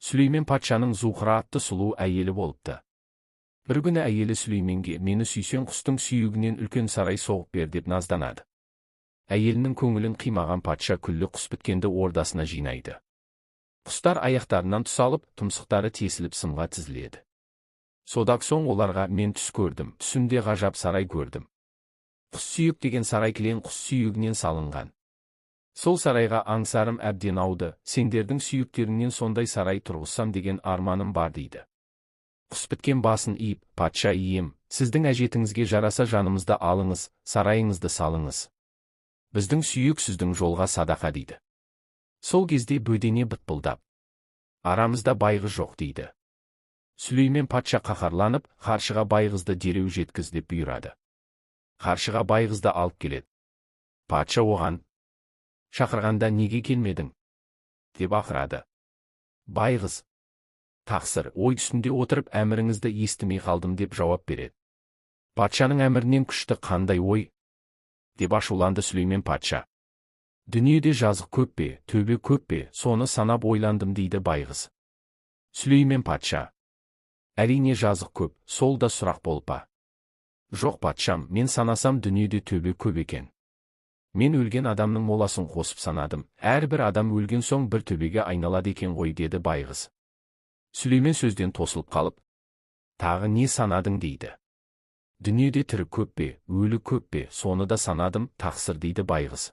Сүлеймен патшаның Зухра атты сұлу әйелі болыпты. Бір күні әйелі Сүлейменге мені сүйсең құстың сүйегінен үлкен сарай соғып бер деп назданады. Әйелінің көңілін қимаған патша күллі құс біткенді ордасына жинайды. Құстар аяқтарынан тұсалып, тұмсықтары тесіліп сымға тізіледі. Содан соң оларға мен түс көрдім, түсімде ғажап сарай көрдім. Құс сүйек деген сарай кілең құс сүйегінен салынған. Сол сарайға аңсарым әбден ауды, сендердің сүйектеріңнен сондай сарай тұрғызсам деген арманым бар дейді. Құс біткен басын иіп, патша ием, сіздің әжетіңізге жараса жанымызды алыңыз, сарайыңызды салыңыз. Біздің сүйек сіздің жолға садақа дейді. Сол кезде бөдене бытпылдап, арамызда байғыз жоқ дейді. Сүлеймен патша қаһарланып, қаршыға байғызды дереу жеткіз деп бұйырады. Қаршыға байғызды алып келеді. Патша оған, шақырғанда неге келмедің? деп ақырады. Байғыз, тақсыр, ой үстінде отырып әміріңізді естімей қалдым деп жауап береді. Патшаның әмірінен күшті қандай ой? деп ашуланды Сүлеймен патша. Дүниеде жазық көп пе, төбе көп пе, соны санап ойландым дейді байғыз. Сүлеймен патша. Әрине жазық көп, сол да сұрақ болып па? Жоқ патшам, мен санасам дүниеде төбе көп екен. Мен өлген адамның моласын қосып санадым, әрбір адам өлген соң бір төбеге айналады екен ғой деді байғыз. Сүлеймен сөзден тосылып қалып, тағы не санадың дейді. Дүниеде тірі көп пе, өлі көп пе, соны да санадым, тақсыр дейді байғыз.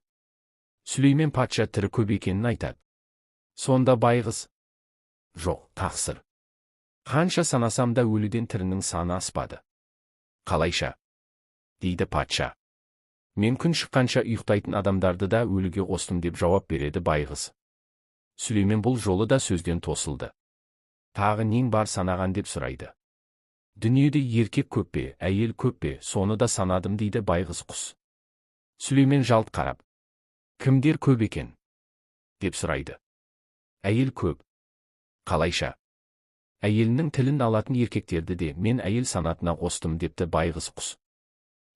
Сүлеймен патша тірі көп екенін айтады. Сонда байғыз, жоқ, тақсыр. Қанша санасам да өліден тірінің саны аспады. Қалайша? дейді патша. Мен күн шыққанша ұйықтайтын адамдарды да өліге қостым деп жауап береді байғыз. Сүлеймен бұл жолы да сөзден тосылды. Тағы нең бар санаған деп сұрайды. Дүниеде еркек көп пе, әйел көп пе, соны да санадым дейді байғыз құс. Сүлеймен жалт қарап, кімдер көп екен? деп сұрайды. Әйел көп. Қалайша? Әйелінің тілін алатын еркектерді де мен әйел санатына қостым депті байғыз құс.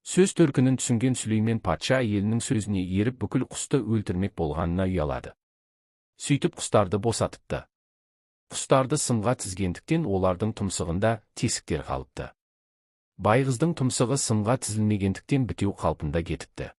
Сөз төркінін түсінген Сүлеймен патша әйелінің сөзіне еріп бүкіл құсты өлтірмек болғанына ұялады. Сөйтіп құстарды босатыпты. Құстарды сымға тізгендіктен олардың тұмсығында тесіктер қалыпты. Байғыздың тұмсығы сымға тізілмегендіктен бітеу қалпында кетіпті.